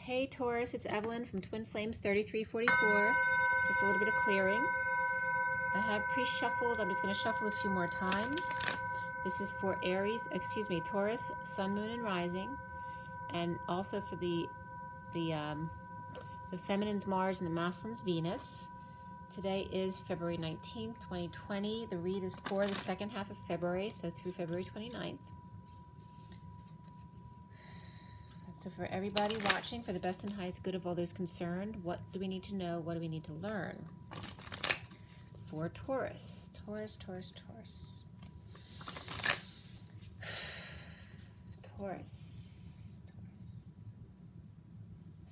Hey Taurus, it's Evelyn from Twin Flames 3344. Just a little bit of clearing. I have pre-shuffled. I'm just going to shuffle a few more times. This is for Taurus, Sun, Moon, and Rising, and also for the feminine's Mars and the masculine's Venus. Today is February 19th, 2020. The read is for the second half of February, so through February 29th. So for everybody watching, for the best and highest good of all those concerned, what do we need to know? What do we need to learn? For Taurus. Taurus.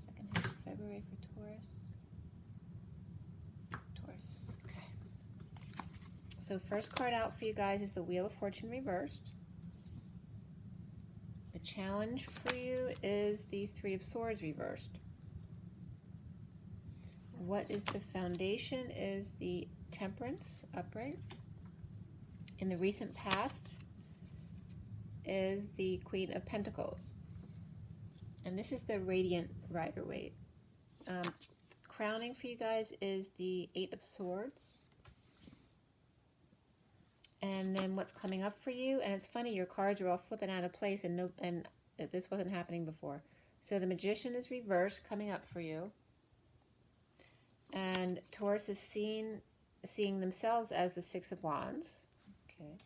Second half of February for Taurus. Okay. So first card out for you guys is the Wheel of Fortune reversed. The challenge for you is the Three of Swords reversed. What is the foundation is the Temperance upright. In the recent past is the Queen of Pentacles. And this is the Radiant Rider-Waite. Crowning for you guys is the Eight of Swords. And then what's coming up for you, and it's funny, your cards are all flipping out of place, and this wasn't happening before. So the Magician is reversed, coming up for you. And Taurus is seeing themselves as the Six of Wands. Okay.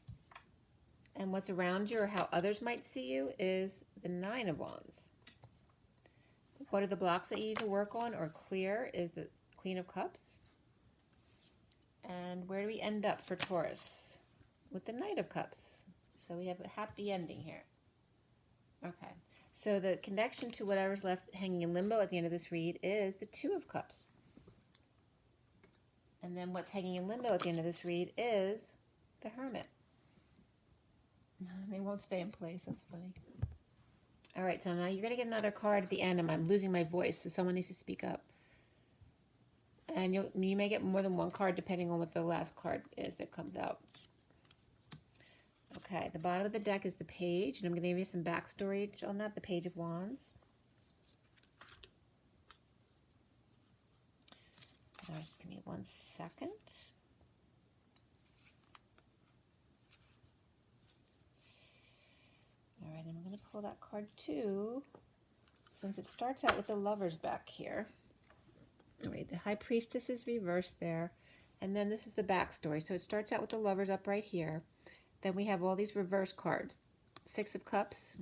And what's around you, or how others might see you, is the Nine of Wands. What are the blocks that you need to work on or clear is the Queen of Cups. And where do we end up for Taurus? With the Knight of Cups. So we have a happy ending here. Okay. So the connection to whatever's left hanging in limbo at the end of this read is the Two of Cups. And then what's hanging in limbo at the end of this read is the Hermit. They won't stay in place. That's funny. All right, so now you're going to get another card at the end, and I'm losing my voice, so someone needs to speak up. And you may get more than one card depending on what the last card is that comes out. Okay, the bottom of the deck is the Page, and I'm going to give you some backstory on that, the Page of Wands. Just give me 1 second. All right, I'm going to pull that card too, since it starts out with the Lovers back here. All right, the High Priestess is reversed there, and then this is the backstory. So it starts out with the Lovers up right here. Then we have all these reverse cards. Six of Cups,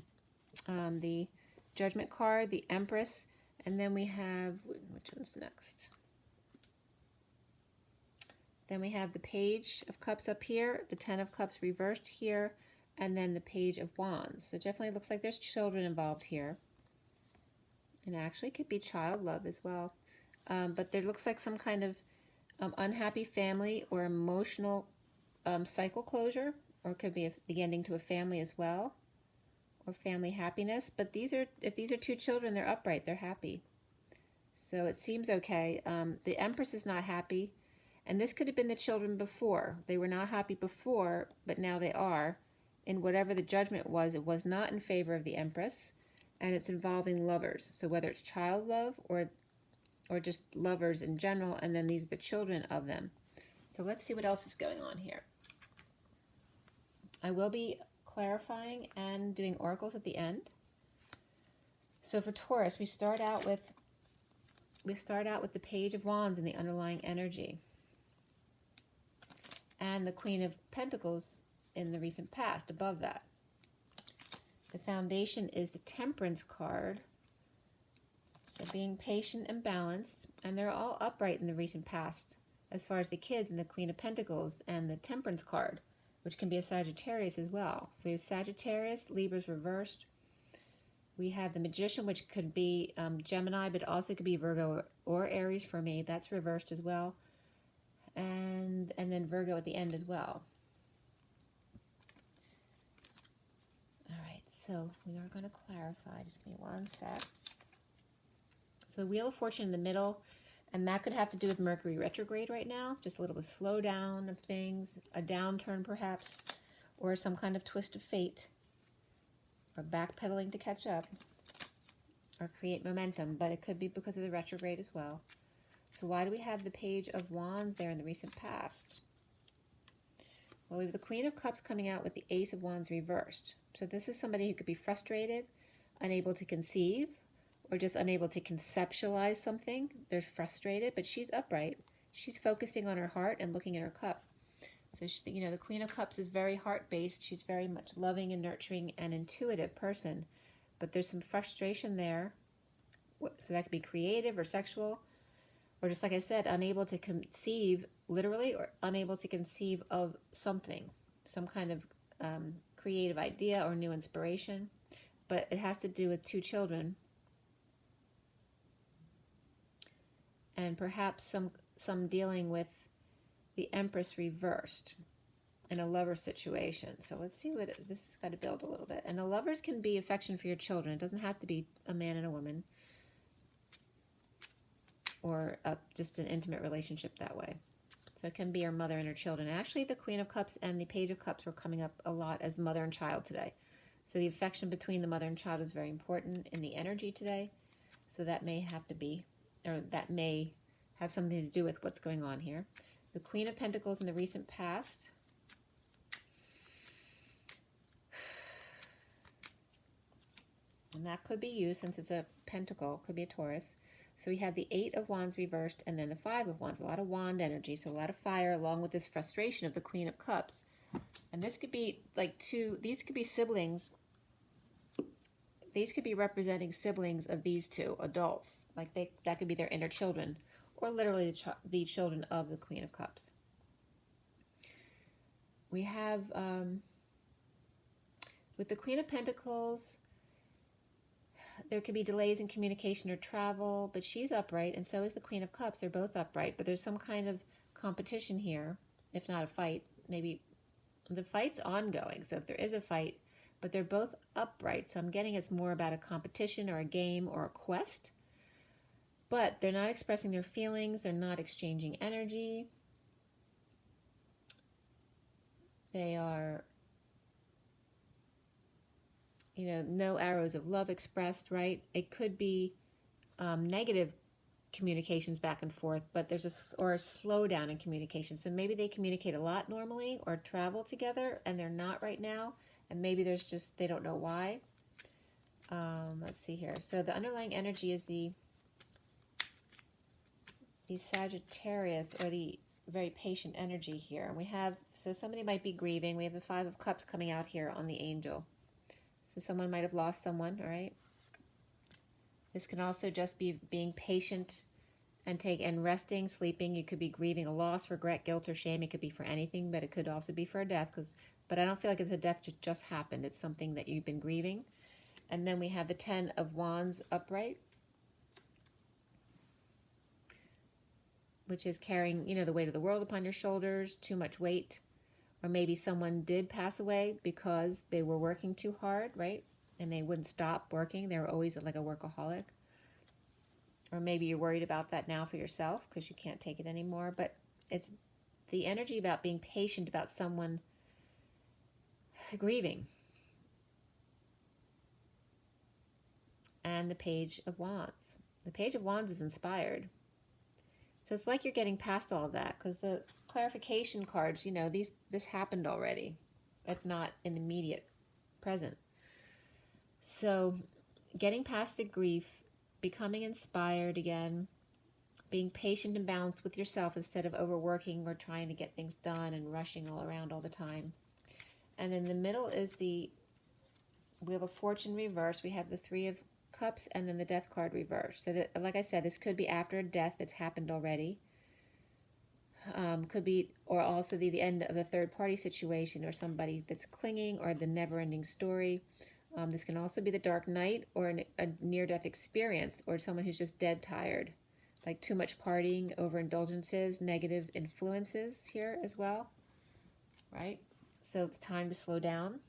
the Judgment card, the Empress, and then we have, which one's next? Then we have the Page of Cups up here, the Ten of Cups reversed here, and then the Page of Wands. So it definitely looks like there's children involved here. And actually it could be child love as well. But there looks like some kind of unhappy family or emotional cycle closure. Or it could be the ending to a family as well, or family happiness. But if these are two children, they're upright, they're happy. So it seems okay. The Empress is not happy, and this could have been the children before. They were not happy before, but now they are. And whatever the judgment was, it was not in favor of the Empress, and it's involving lovers. So whether it's child love or just lovers in general, and then these are the children of them. So let's see what else is going on here. I will be clarifying and doing oracles at the end. So for Taurus, we start out with the Page of Wands in the underlying energy, and the Queen of Pentacles in the recent past above that. The foundation is the Temperance card. So being patient and balanced, and they're all upright in the recent past as far as the kids and the Queen of Pentacles and the Temperance card, which can be a Sagittarius as well. So we have Sagittarius, Libra's reversed. We have the Magician, which could be Gemini, but also could be Virgo or Aries for me. That's reversed as well. And then Virgo at the end as well. All right, so we are going to clarify. Just give me 1 sec. So the Wheel of Fortune in the middle, and that could have to do with Mercury retrograde right now, just a little bit slowdown of things, a downturn perhaps, or some kind of twist of fate, or backpedaling to catch up. or create momentum, but it could be because of the retrograde as well. So why do we have the Page of Wands there in the recent past? Well, we have the Queen of Cups coming out with the Ace of Wands reversed. So this is somebody who could be frustrated, unable to conceive, or just unable to conceptualize something. They're frustrated, but she's upright. She's focusing on her heart and looking at her cup. So, she, you know, the Queen of Cups is very heart-based. She's very much loving and nurturing and intuitive person. But there's some frustration there. So that could be creative or sexual. Or just like I said, unable to conceive, literally, or unable to conceive of something. Some kind of creative idea or new inspiration. But it has to do with two children. And perhaps some dealing with the Empress reversed in a lover situation. So let's see what this has got to build a little bit. And the lovers can be affection for your children. It doesn't have to be a man and a woman, or just an intimate relationship that way. So it can be our mother and her children. Actually, the Queen of Cups and the Page of Cups were coming up a lot as mother and child today. So the affection between the mother and child is very important in the energy today. So that may have to be, or that may have something to do with what's going on here. The Queen of Pentacles in the recent past. And that could be you, since it's a pentacle, could be a Taurus. So we have the Eight of Wands reversed and then the Five of Wands. A lot of wand energy, so a lot of fire, along with this frustration of the Queen of Cups. And this could be like these could be siblings. These could be representing siblings of these two adults. Like that could be their inner children, or literally the children of the Queen of Cups. We have, with the Queen of Pentacles, there could be delays in communication or travel, but she's upright, and so is the Queen of Cups. They're both upright, but there's some kind of competition here, if not a fight. Maybe the fight's ongoing, so if there is a fight, but they're both upright, so I'm getting it's more about a competition or a game or a quest. But they're not expressing their feelings. They're not exchanging energy. They are, you know, no arrows of love expressed, right? It could be negative communications back and forth, but there's a slowdown in communication. So maybe they communicate a lot normally or travel together, and they're not right now. And maybe there's just, they don't know why. Let's see here. So the underlying energy is the Sagittarius, or the very patient energy here. And we have, so somebody might be grieving. We have the Five of Cups coming out here on the Angel. So someone might have lost someone, all right? This can also just be being patient and resting, sleeping. You could be grieving a loss, regret, guilt, or shame. It could be for anything, but it could also be for a death. But I don't feel like it's a death that just happened. It's something that you've been grieving. And then we have the Ten of Wands upright, which is carrying, you know, the weight of the world upon your shoulders, too much weight. Or maybe someone did pass away because they were working too hard, right? And they wouldn't stop working. They were always like a workaholic. Or maybe you're worried about that now for yourself because you can't take it anymore. But it's the energy about being patient about someone grieving. And the Page of Wands. The Page of Wands is inspired. So it's like you're getting past all of that, because the clarification cards, you know, this happened already, if not in the immediate present. So getting past the grief, becoming inspired again, being patient and balanced with yourself instead of overworking or trying to get things done and rushing all around all the time. And in the middle is the Wheel of Fortune reverse. We have the Three of Cups and then the Death card reversed. So that, like I said, this could be after a death that's happened already. Could be, or also the end of a third-party situation, or somebody that's clinging, or the never-ending story. This can also be the Dark Night, or a near-death experience, or someone who's just dead tired, like too much partying, overindulgences, negative influences here as well, right? So it's time to slow down.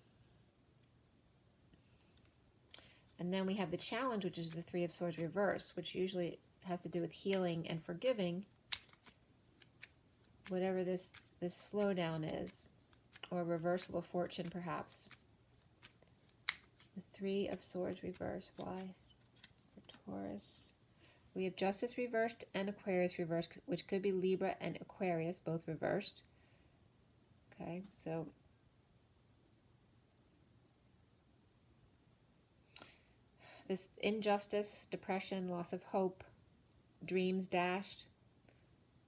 And then we have the Challenge, which is the Three of Swords reversed, which usually has to do with healing and forgiving whatever this slowdown is, or reversal of fortune perhaps. The Three of Swords reversed. Why? For Taurus. We have Justice reversed and Aquarius reversed, which could be Libra and Aquarius, both reversed. Okay, so this injustice, depression, loss of hope, dreams dashed,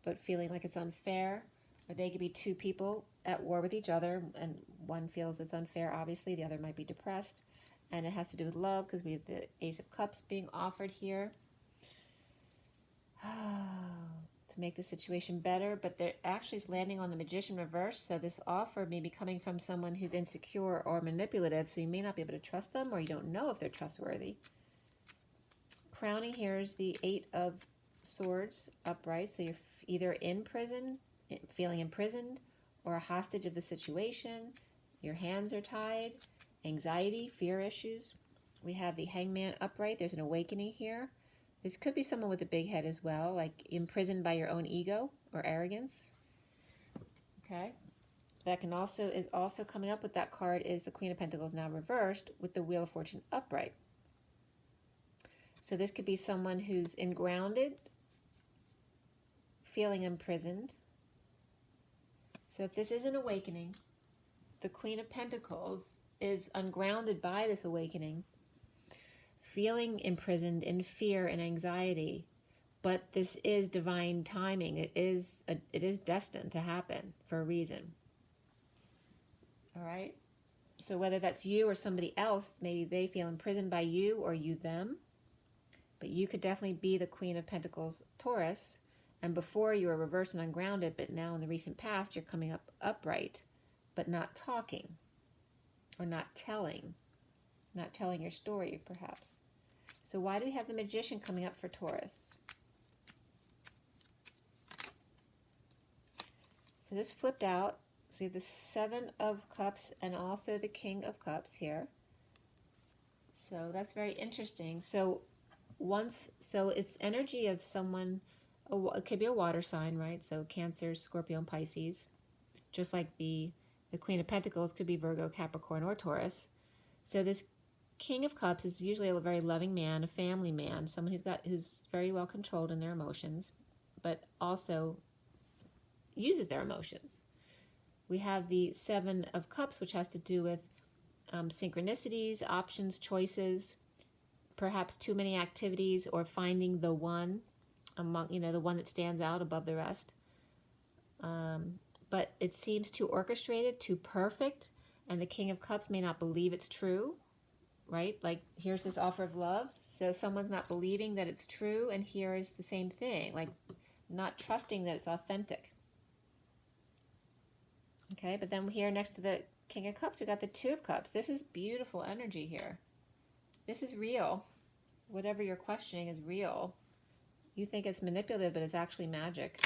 but feeling like it's unfair. Or they could be two people at war with each other, and one feels it's unfair, obviously, the other might be depressed. And it has to do with love, because we have the Ace of Cups being offered here. To make the situation better, but they're actually landing on the Magician reverse, so this offer may be coming from someone who's insecure or manipulative, so you may not be able to trust them, or you don't know if they're trustworthy. Crowning here is the Eight of Swords upright, so you're either in prison, feeling imprisoned, or a hostage of the situation. Your hands are tied, anxiety, fear issues. We have the Hangman upright. There's an awakening here. This could be someone with a big head as well, like imprisoned by your own ego or arrogance. Okay. That can also, is also coming up with that card is the Queen of Pentacles now reversed with the Wheel of Fortune upright. So this could be someone who's grounded, feeling imprisoned. So if this is an awakening, the Queen of Pentacles is ungrounded by this awakening, feeling imprisoned in fear and anxiety, but this is divine timing. It is destined to happen for a reason. All right. So whether that's you or somebody else, maybe they feel imprisoned by you or you them, but you could definitely be the Queen of Pentacles Taurus. And before you were reversed and ungrounded, but now in the recent past, you're coming up upright, but not talking or not telling your story, perhaps. So why do we have the Magician coming up for Taurus? So this flipped out. So we have the Seven of Cups and also the King of Cups here. So that's very interesting. So it's energy of someone, it could be a water sign, right? So Cancer, Scorpio, and Pisces. Just like the Queen of Pentacles could be Virgo, Capricorn, or Taurus. So this King of Cups is usually a very loving man, a family man, someone who's very well controlled in their emotions, but also uses their emotions. We have the Seven of Cups, which has to do with synchronicities, options, choices, perhaps too many activities, or finding the one among, the one that stands out above the rest. But it seems too orchestrated, too perfect, and the King of Cups may not believe it's true. Right? Like, here's this offer of love. So someone's not believing that it's true, and here is the same thing. Like, not trusting that it's authentic. Okay, but then here next to the King of Cups, we got the Two of Cups. This is beautiful energy here. This is real. Whatever you're questioning is real. You think it's manipulative, but it's actually magic.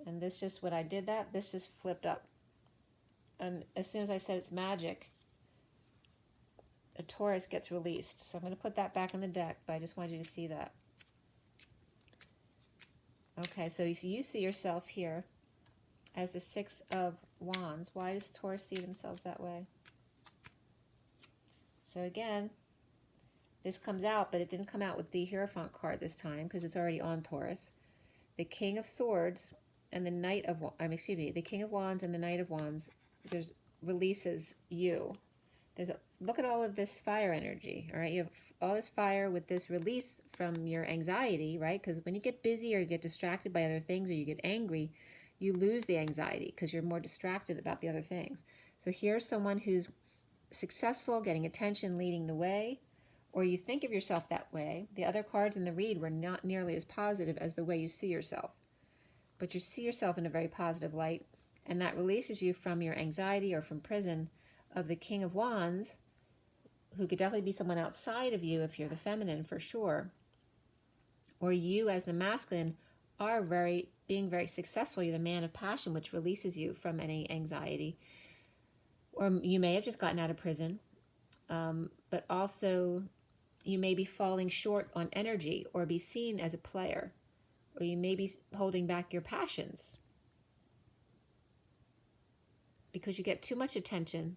And this just, when I did that, this just flipped up. And as soon as I said it's magic, a Taurus gets released. So I'm going to put that back in the deck, but I just wanted you to see that. Okay, so you see yourself here as the Six of Wands. Why does Taurus see themselves that way? So again, this comes out, but it didn't come out with the Hierophant card this time because it's already on Taurus. The King of Swords and the Knight of, the King of Wands and the Knight of Wands, releases you. Look at all of this fire energy, all right? You have all this fire with this release from your anxiety, right? Because when you get busy or you get distracted by other things or you get angry, you lose the anxiety because you're more distracted about the other things. So here's someone who's successful, getting attention, leading the way, or you think of yourself that way. The other cards in the read were not nearly as positive as the way you see yourself. But you see yourself in a very positive light, and that releases you from your anxiety or from prison of the King of Wands, who could definitely be someone outside of you if you're the feminine for sure. Or you as the masculine are being very successful. You're the man of passion, which releases you from any anxiety. Or you may have just gotten out of prison, but also you may be falling short on energy or be seen as a player. Or you may be holding back your passions because you get too much attention.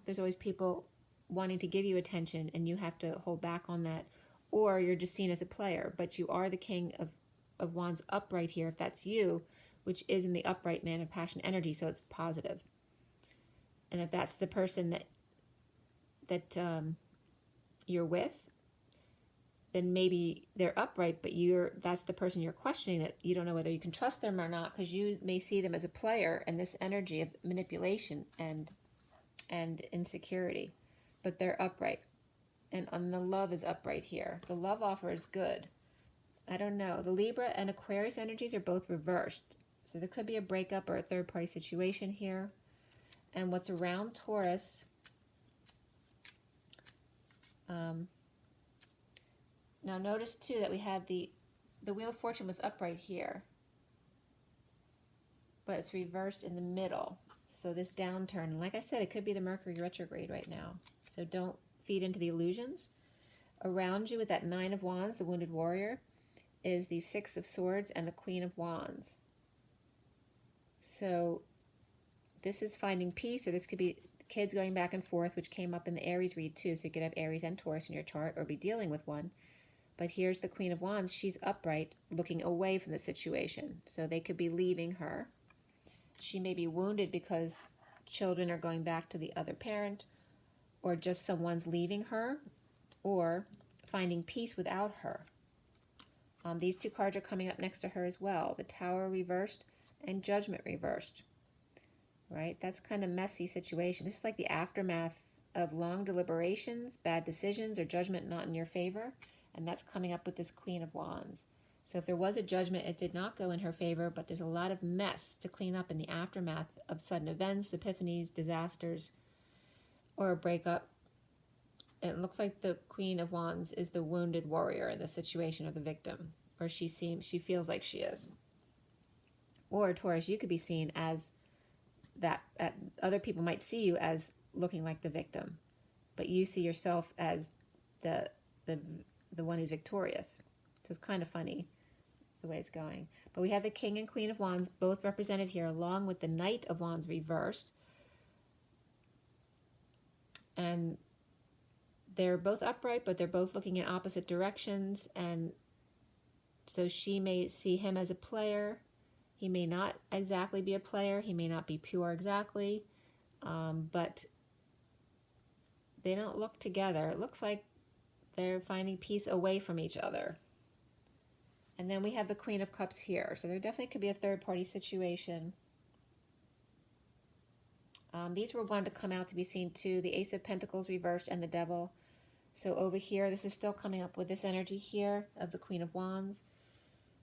There's always people wanting to give you attention and you have to hold back on that. or you're just seen as a player, but you are the King of Wands upright here, if that's you, which is in the upright man of passion energy, so it's positive. And if that's the person that you're with, then maybe they're upright, but that's the person you're questioning, that you don't know whether you can trust them or not, because you may see them as a player and this energy of manipulation and insecurity, but they're upright. And the love is upright here. The love offer is good. I don't know. The Libra and Aquarius energies are both reversed. So there could be a breakup or a third-party situation here. And what's around Taurus, now notice too that we had the Wheel of Fortune was upright here, but it's reversed in the middle. So this downturn, and like I said, it could be the Mercury retrograde right now. So don't feed into the illusions. Around you with that Nine of Wands, the Wounded Warrior, is the Six of Swords and the Queen of Wands. So this is finding peace, or this could be kids going back and forth, which came up in the Aries read too. So you could have Aries and Taurus in your chart, or be dealing with one. But here's the Queen of Wands. She's upright, looking away from the situation. So they could be leaving her. She may be wounded because children are going back to the other parent, or just someone's leaving her, or finding peace without her. These two cards are coming up next to her as well. The Tower reversed and Judgment reversed. Right? That's kind of messy situation. This is like the aftermath of long deliberations, bad decisions, or judgment not in your favor. And that's coming up with this Queen of Wands. So if there was a judgment, it did not go in her favor, but there's a lot of mess to clean up in the aftermath of sudden events, epiphanies, disasters, or a breakup. It looks like the Queen of Wands is the wounded warrior in the situation, of the victim, or she feels like she is. Or Taurus, you could be seen as that. Other people might see you as looking like the victim, but you see yourself as the one who's victorious. So it's kind of funny the way it's going. But we have the King and Queen of Wands both represented here, along with the Knight of Wands reversed. And they're both upright, but they're both looking in opposite directions. And so she may see him as a player. He may not exactly be a player. He may not be pure exactly. But they don't look together. It looks like they're finding peace away from each other. And then we have the Queen of Cups here. So there definitely could be a third-party situation. These were one to come out to be seen too. The Ace of Pentacles reversed and the Devil. So over here, this is still coming up with this energy here of the Queen of Wands.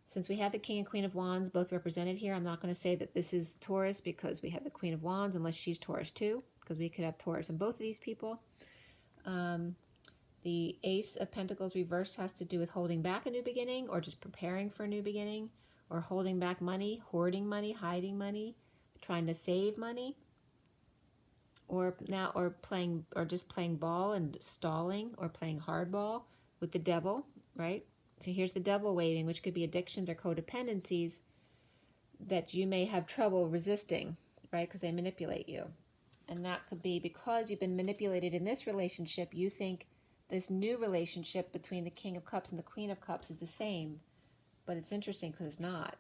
Since we have the King and Queen of Wands both represented here, I'm not going to say that this is Taurus because we have the Queen of Wands, unless she's Taurus too, because we could have Taurus in both of these people. The Ace of Pentacles reversed has to do with holding back a new beginning, or just preparing for a new beginning, or holding back money, hoarding money, hiding money, trying to save money, or just playing ball and stalling, or playing hardball with the Devil, right? So here's the Devil waiting, which could be addictions or codependencies that you may have trouble resisting, right? Because they manipulate you. And that could be because you've been manipulated in this relationship. You think this new relationship between the King of Cups and the Queen of Cups is the same, but it's interesting because it's not.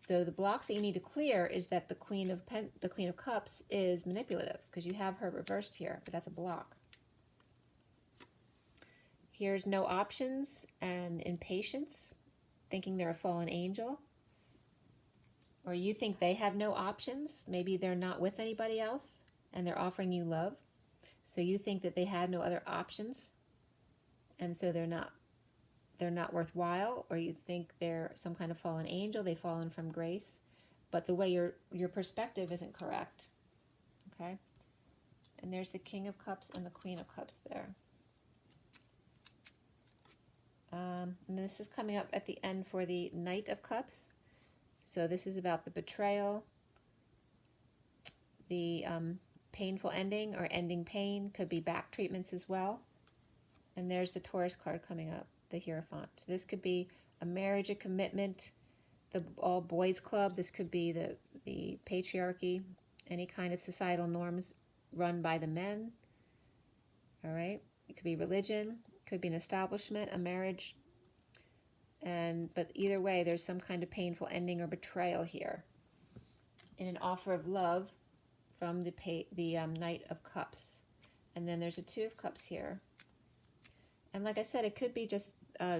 So the blocks that you need to clear is that the Queen of Cups is manipulative, because you have her reversed here, but that's a block. Here's no options and impatience, thinking they're a fallen angel. Or you think they have no options. Maybe they're not with anybody else and they're offering you love. So you think that they have no other options, and so they're not worthwhile, or you think they're some kind of fallen angel, they've fallen from grace, but the way your perspective isn't correct. Okay? And there's the King of Cups and the Queen of Cups there. And this is coming up at the end for the Knight of Cups. So this is about the betrayal, the painful ending or ending pain, could be back treatments as well. And there's the Taurus card coming up, the Hierophant. So this could be a marriage, a commitment, the all boys club. This could be the patriarchy, any kind of societal norms run by the men. All right. It could be religion, Could be an establishment, a marriage, but either way, there's some kind of painful ending or betrayal here. In an offer of love from the Knight of Cups. And then there's a Two of Cups here. And like I said, it could be just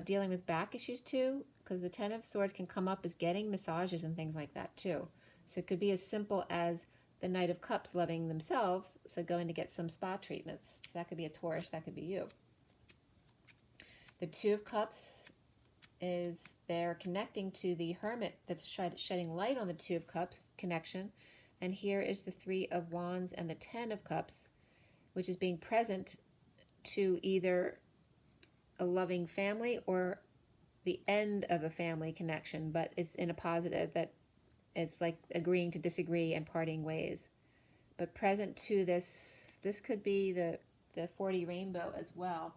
dealing with back issues too, because the Ten of Swords can come up as getting massages and things like that too. So it could be as simple as the Knight of Cups loving themselves, so going to get some spa treatments. So that could be a Taurus, that could be you. The Two of Cups is they're connecting to the Hermit that's shedding light on the Two of Cups connection. And here is the Three of Wands and the Ten of Cups, which is being present to either a loving family or the end of a family connection, but it's in a positive, that it's like agreeing to disagree and parting ways. But present to this could be the 40 rainbow as well.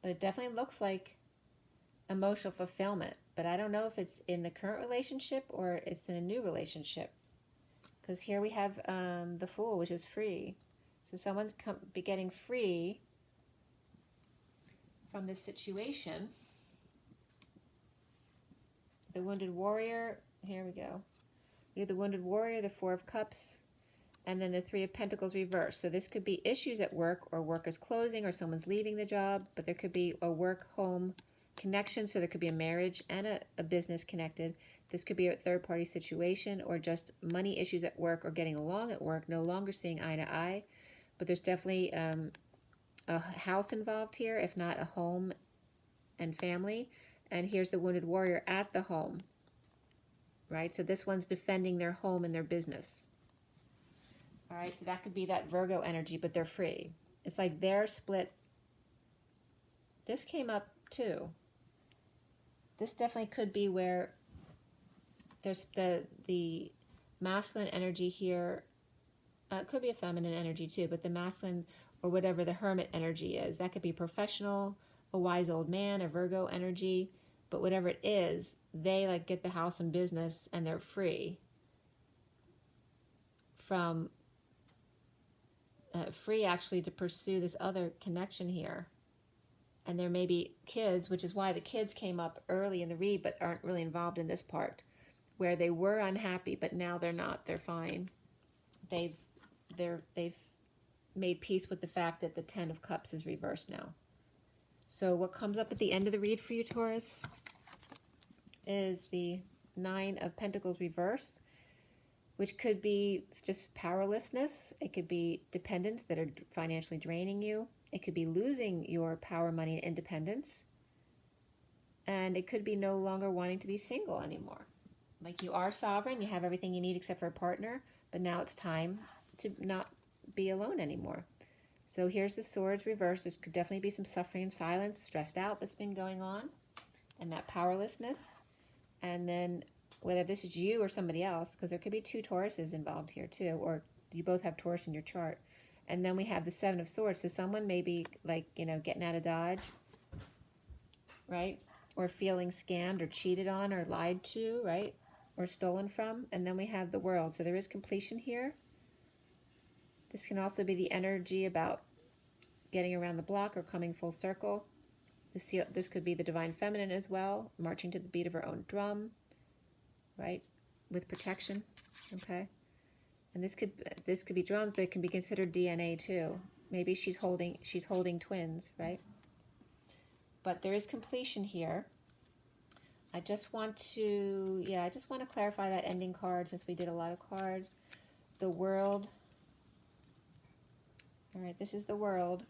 But it definitely looks like emotional fulfillment. But I don't know if it's in the current relationship or it's in a new relationship. Because here we have the Fool, which is free. So someone's be getting free from this situation. The Wounded Warrior, here we go. You have the Wounded Warrior, the Four of Cups, and then the Three of Pentacles reversed. So this could be issues at work, or work is closing, or someone's leaving the job, but there could be a work-home connection, so there could be a marriage and a business connected. This could be a third-party situation, or just money issues at work, or getting along at work, no longer seeing eye to eye. But there's definitely a house involved here, if not a home and family. And here's the Wounded Warrior at the home, right? So this one's defending their home and their business. All right, so that could be that Virgo energy, but they're free. It's like they're split. This came up too. This definitely could be where there's the masculine energy here. It could be a feminine energy too, but the masculine, or whatever the Hermit energy is, that could be professional, a wise old man, a Virgo energy, but whatever it is, they like get the house and business, and they're free from free actually to pursue this other connection here. And there may be kids, which is why the kids came up early in the read, but aren't really involved in this part, where they were unhappy, but now they're not. They're fine. They've made peace with the fact that the Ten of Cups is reversed now. So what comes up at the end of the read for you, Taurus, is the Nine of Pentacles reverse, which could be just powerlessness. It could be dependents that are financially draining you. It could be losing your power, money, and independence. And it could be no longer wanting to be single anymore. Like, you are sovereign, you have everything you need except for a partner, but now it's time to not be alone anymore. So here's the Swords reversed. This could definitely be some suffering and silence, stressed out that's been going on, and that powerlessness. And then whether this is you or somebody else, because there could be two Tauruses involved here too, or you both have Taurus in your chart. And then we have the Seven of Swords. So someone may be like, getting out of Dodge, right? Or feeling scammed or cheated on or lied to, right? Or stolen from. And then we have the World. So there is completion here. This can also be the energy about getting around the block or coming full circle. This could be the Divine Feminine as well, marching to the beat of her own drum, right? With protection, okay? And this could be drums, but it can be considered DNA too. Maybe she's holding twins, right? But there is completion here. I just want to clarify that ending card, since we did a lot of cards. The World. All right, this is the World.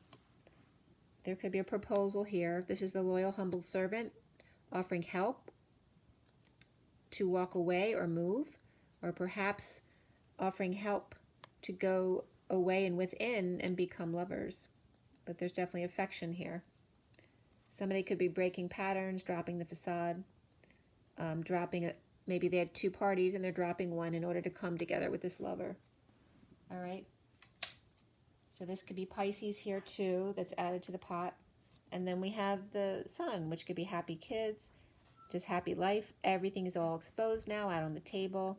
There could be a proposal here. This is the loyal, humble servant offering help to walk away or move, or perhaps offering help to go away and within and become lovers. But there's definitely affection here. Somebody could be breaking patterns, dropping the facade, maybe they had two parties and they're dropping one in order to come together with this lover. All right. So this could be Pisces here too, that's added to the pot. And then we have the Sun, which could be happy kids, just happy life. Everything is all exposed now, out on the table.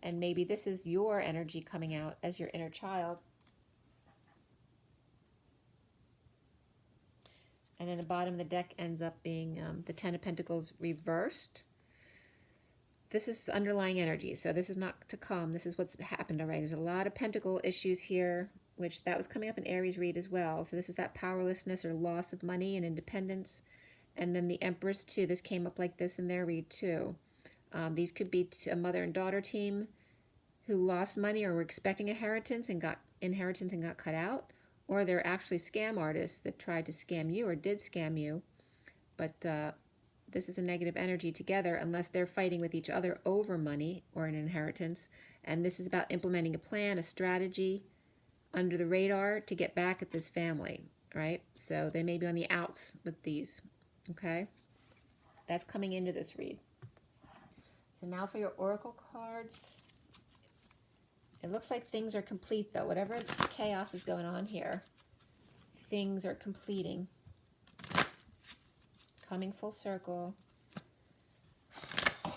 And maybe this is your energy coming out as your inner child. And then the bottom of the deck ends up being the Ten of Pentacles reversed. This is underlying energy, so this is not to come. This is what's happened already. There's a lot of pentacle issues here, which that was coming up in Aries read as well. So this is that powerlessness or loss of money and independence. And then the Empress too. This came up like this in their read too. These could be a mother and daughter team who lost money or were expecting inheritance and got cut out, or they're actually scam artists that tried to scam you or did scam you, but this is a negative energy together unless they're fighting with each other over money or an inheritance. And this is about implementing a plan, a strategy under the radar to get back at this family, right? So they may be on the outs with these, okay? That's coming into this read. So now for your oracle cards. It looks like things are complete though. Whatever chaos is going on here, things are completing. Coming full circle. I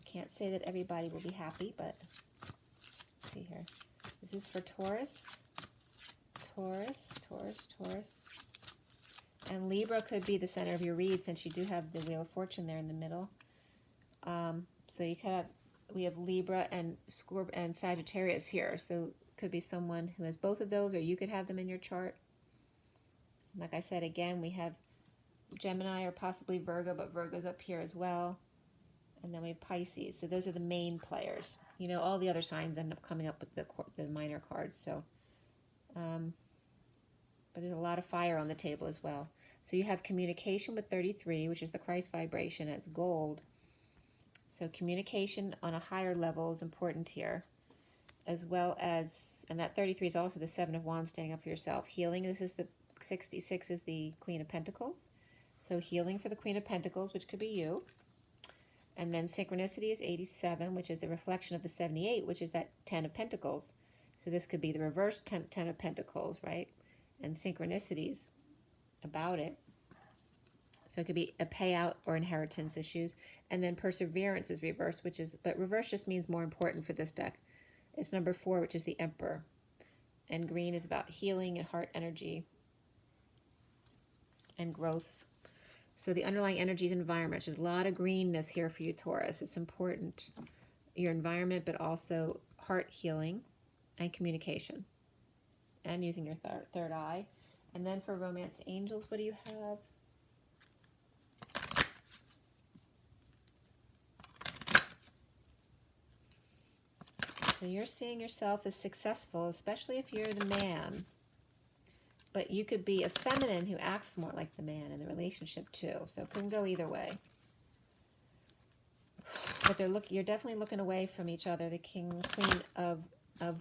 can't say that everybody will be happy, but let's see here. This is for Taurus. Taurus. And Libra could be the center of your read since you do have the Wheel of Fortune there in the middle. So you could have, we have Libra and Scorpio and Sagittarius here. So it could be someone who has both of those, or you could have them in your chart. Like I said, again, we have Gemini or possibly Virgo, but Virgo's up here as well. And then we have Pisces. So those are the main players. You know, all the other signs end up coming up with the minor cards. So, but there's a lot of fire on the table as well. So you have communication with 33, which is the Christ vibration. It's gold. So communication on a higher level is important here, as well as, and that 33 is also the Seven of Wands, standing up for yourself. Healing, this is the 66 is the Queen of Pentacles. So healing for the Queen of Pentacles, which could be you. And then synchronicity is 87, which is the reflection of the 78, which is that 10 of Pentacles. So this could be the reverse 10 of Pentacles, right? And synchronicities about it. So it could be a payout or inheritance issues. And then perseverance is reversed, which is, but reverse just means more important for this deck. It's number 4, which is the Emperor. And green is about healing and heart energy and growth. So the underlying energies and environment. There's a lot of greenness here for you, Taurus. It's important. Your environment, but also heart healing and communication. And using your third eye. And then for romance angels, what do you have? So you're seeing yourself as successful, especially if you're the man. But you could be a feminine who acts more like the man in the relationship too. So it can go either way. But you're definitely looking away from each other. The Queen of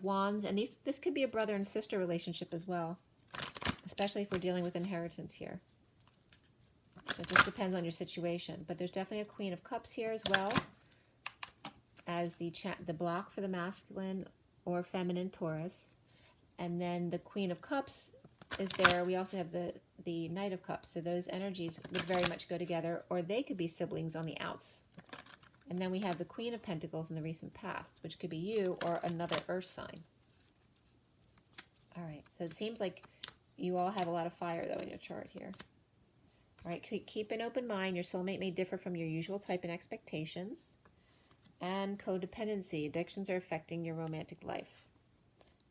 Wands. And this could be a brother and sister relationship as well. Especially if we're dealing with inheritance here. So it just depends on your situation. But there's definitely a Queen of Cups here as well. As the block for the masculine or feminine Taurus. And then the Queen of Cups is there. We also have the Knight of Cups. So those energies would very much go together. Or they could be siblings on the outs. And then we have the Queen of Pentacles in the recent past, which could be you or another earth sign. All right. So it seems like you all have a lot of fire, though, in your chart here. All right. Keep an open mind. Your soulmate may differ from your usual type and expectations. And codependency. Addictions are affecting your romantic life.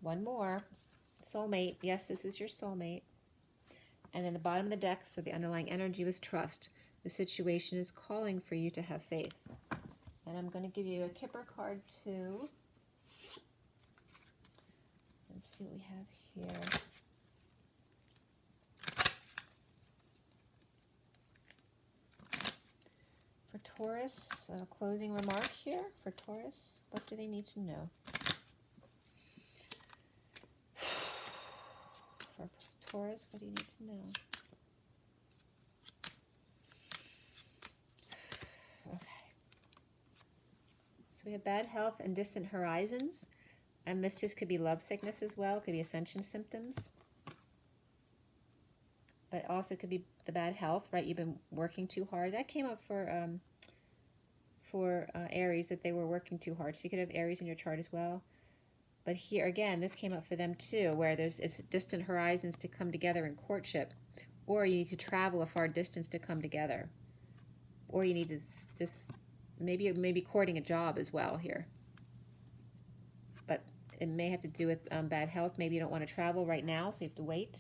One more. Soulmate. Yes, this is your soulmate. And then the bottom of the deck, so the underlying energy was trust. The situation is calling for you to have faith. And I'm going to give you a Kipper card too. Let's see what we have here. For Taurus, a closing remark here for Taurus. What do they need to know? For Taurus, what do you need to know? Okay. So we have bad health and distant horizons. And this just could be love sickness as well. It could be ascension symptoms. But also could be the bad health, right? You've been working too hard. That came up for Aries, that they were working too hard. So you could have Aries in your chart as well. But here again, this came up for them too, where it's distant horizons to come together in courtship, or you need to travel a far distance to come together, or you need to just maybe courting a job as well here. But it may have to do with bad health. Maybe you don't want to travel right now, so you have to wait.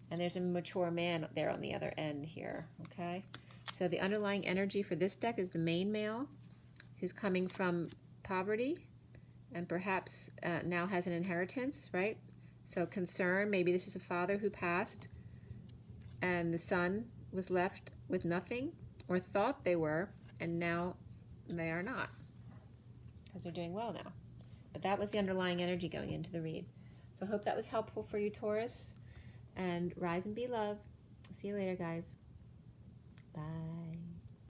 And there's a mature man there on the other end here, okay? So the underlying energy for this deck is the main male, who's coming from poverty and perhaps now has an inheritance, right? So concern, maybe this is a father who passed and the son was left with nothing, or thought they were, and now they are not, because they're doing well now. But that was the underlying energy going into the read. So I hope that was helpful for you, Taurus. And rise and be love. See you later, guys. Bye.